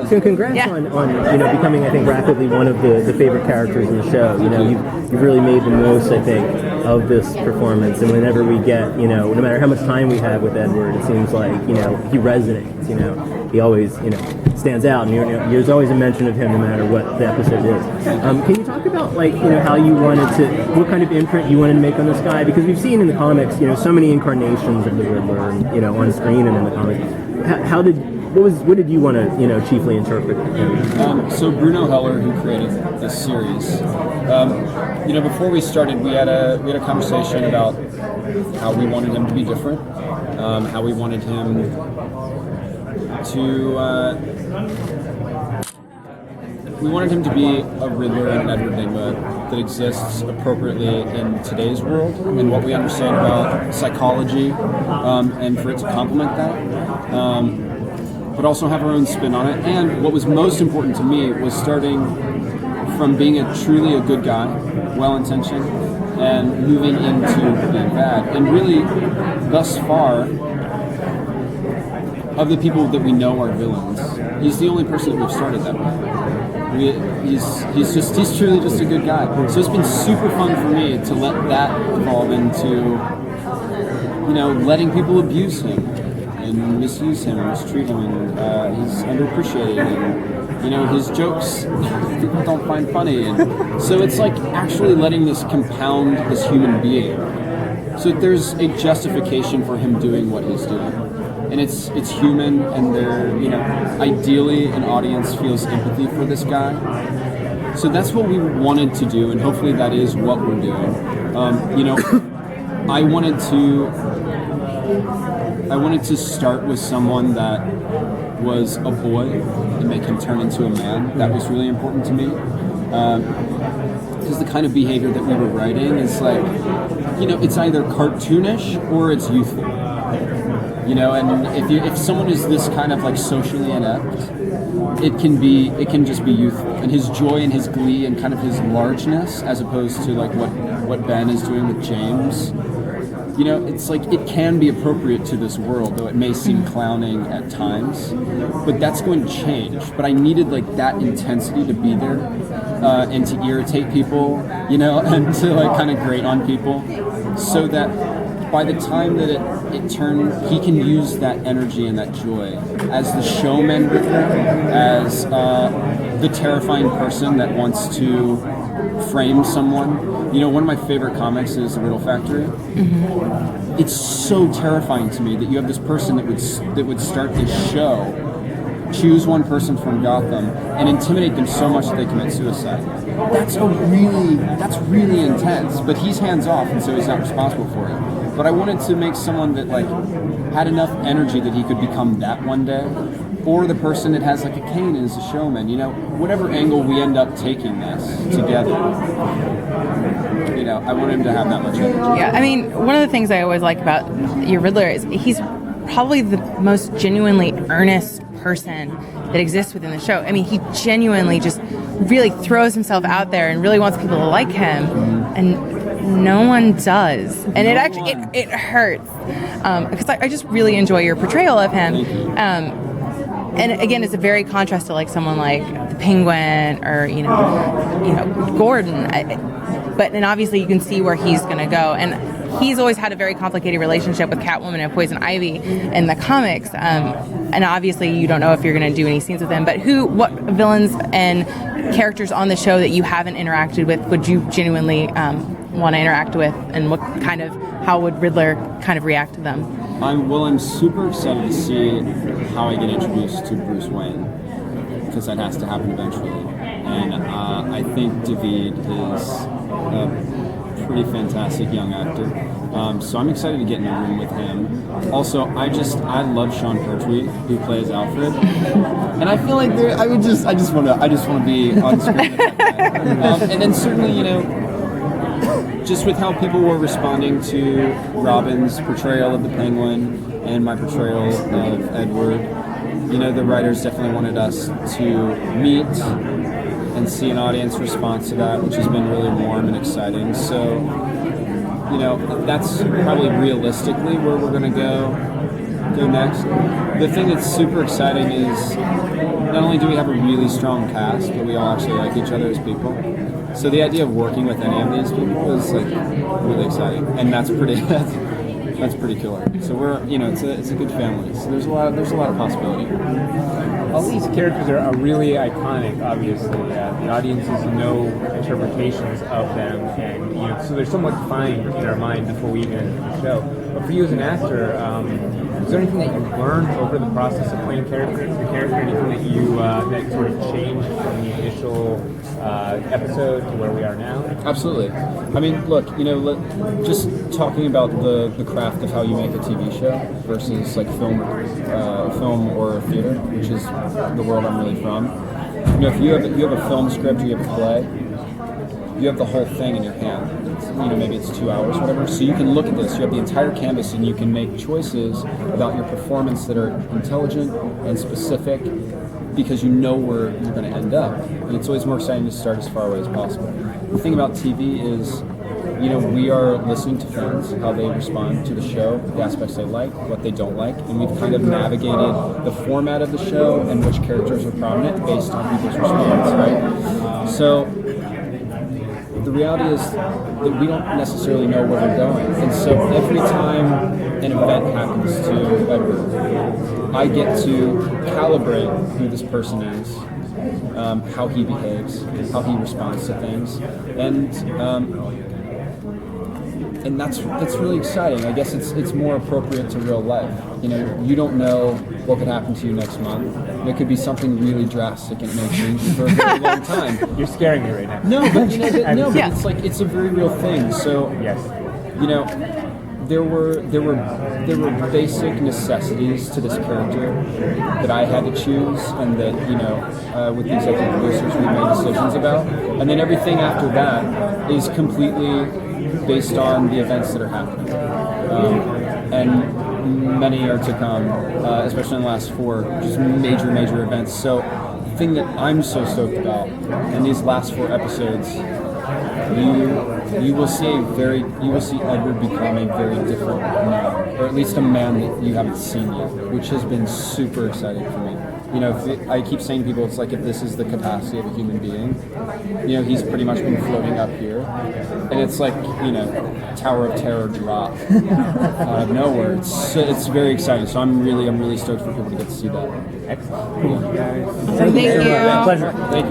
So congrats on becoming, I think, rapidly one of the favorite characters in the show. You've really made the most, I think, of this performance. And whenever we get, no matter how much time we have with Edward, it seems like, he resonates, he always, stands out. And there's always a mention of him no matter what the episode is. Can you talk about, how you wanted to, what kind of imprint you wanted to make on this guy? Because we've seen in the comics, so many incarnations of the Riddler, on screen and in the comics. What did you want to, chiefly interpret? So Bruno Heller, who created this series, before we started, we had a conversation about how we wanted him to be different, how we wanted him to be a Riddler and an Edward Nygma that exists appropriately in today's world and what we understand about psychology, and for it to complement that, but also have our own spin on it. And what was most important to me was starting from being truly a good guy, well-intentioned, and moving into being bad. And really, thus far, of the people that we know are villains, he's the only person that we've started that way. He's truly just a good guy. So it's been super fun for me to let that evolve into, letting people abuse him and misuse him, mistreat him, and he's underappreciated, and his jokes people don't find funny, and so it's like actually letting this compound this human being, so that there's a justification for him doing what he's doing. And it's human, and ideally an audience feels empathy for this guy. So that's what we wanted to do, and hopefully that is what we're doing. I wanted to start with someone that was a boy and make him turn into a man. That was really important to me. Because the kind of behavior that we were writing is it's either cartoonish or it's youthful. And if someone is this kind of socially inept, it can just be youthful. And his joy and his glee and kind of his largeness, as opposed to what Ben is doing with James, it's it can be appropriate to this world, though it may seem clowning at times. But that's going to change. But I needed that intensity to be there, and to irritate people, and to kind of grate on people, so that by the time that it turned, he can use that energy and that joy as the showman with them, as the terrifying person that wants to frame someone. One of my favorite comics is The Riddle Factory. Mm-hmm. It's so terrifying to me that you have this person that would start this show, choose one person from Gotham, and intimidate them so much that they commit suicide. That's really intense. But he's hands off, and so he's not responsible for it. But I wanted to make someone that had enough energy that he could become that one day, or the person that has a cane and is a showman. Whatever angle we end up taking this together, I want him to have that much energy. Yeah, I mean, one of the things I always like about your Riddler is he's probably the most genuinely earnest person that exists within the show. I mean, he genuinely just really throws himself out there and really wants people to like him, and no one does, and it actually it hurts, because I just really enjoy your portrayal of him. And again, it's a very contrast to someone like the Penguin or Gordon. And obviously you can see where he's going to go. And he's always had a very complicated relationship with Catwoman and Poison Ivy in the comics. And obviously you don't know if you're going to do any scenes with him. But what villains and characters on the show that you haven't interacted with would you genuinely want to interact with, and how would Riddler kind of react to them? I'm super excited to see how I get introduced to Bruce Wayne, because that has to happen eventually. And I think David is a pretty fantastic young actor. So I'm excited to get in the room with him. Also, I love Sean Pertwee, who plays Alfred, and I feel like I just want to be on screen with that guy. And then certainly, just with how people were responding to Robin's portrayal of the Penguin and my portrayal of Edward, the writers definitely wanted us to meet and see an audience response to that, which has been really warm and exciting. So, that's probably realistically where we're going to go. go next. The thing that's super exciting is not only do we have a really strong cast, but we all actually like each other as people. So the idea of working with any of these people is like really exciting, and that's pretty that's pretty killer. So we're it's a good family. So there's a lot of possibility here. All these characters are really iconic, obviously. The audiences know interpretations of them, and so they're somewhat defined in our mind before we even enter the show. But for you as an actor, is there anything that you learned over the process of playing the character? Anything that you that sort of changed from the initial episode to where we are now? Absolutely. I mean, look, just talking about the craft of how you make a TV show versus like film or theater, which is the world I'm really from. If you have a film script, you have a play, you have the whole thing in your hand. Maybe it's 2 hours, whatever. So you can look at this. You have the entire canvas, and you can make choices about your performance that are intelligent and specific, because you know where you're going to end up. And it's always more exciting to start as far away as possible. The thing about TV is, we are listening to fans, how they respond to the show, the aspects they like, what they don't like, and we've kind of navigated the format of the show and which characters are prominent based on people's response, right? So the reality is that we don't necessarily know where we're going. And so every time an event happens to Edward, I get to calibrate who this person is, how he behaves, how he responds to things, and that's really exciting. I guess it's more appropriate to real life. You don't know what could happen to you next month. It could be something really drastic, and it may change you for a very long time. You're scaring me right now. No, but it's a very real thing. So yes, there were basic necessities to this character that I had to choose, and that with the executive producers we made decisions about, and then everything after that is completely based on the events that are happening, and many are to come, especially in the last 4 just major events. So the thing that I'm so stoked about in these last 4 episodes, you will see Edward become a very different man, or at least a man that you haven't seen yet, which has been super exciting for me. I keep saying to people, it's like if this is the capacity of a human being, he's pretty much been floating up here, and it's like Tower of Terror drop out of nowhere. It's very exciting. So I'm really stoked for people to get to see that. excellent. Yeah. Thank you. Pleasure. Thank you.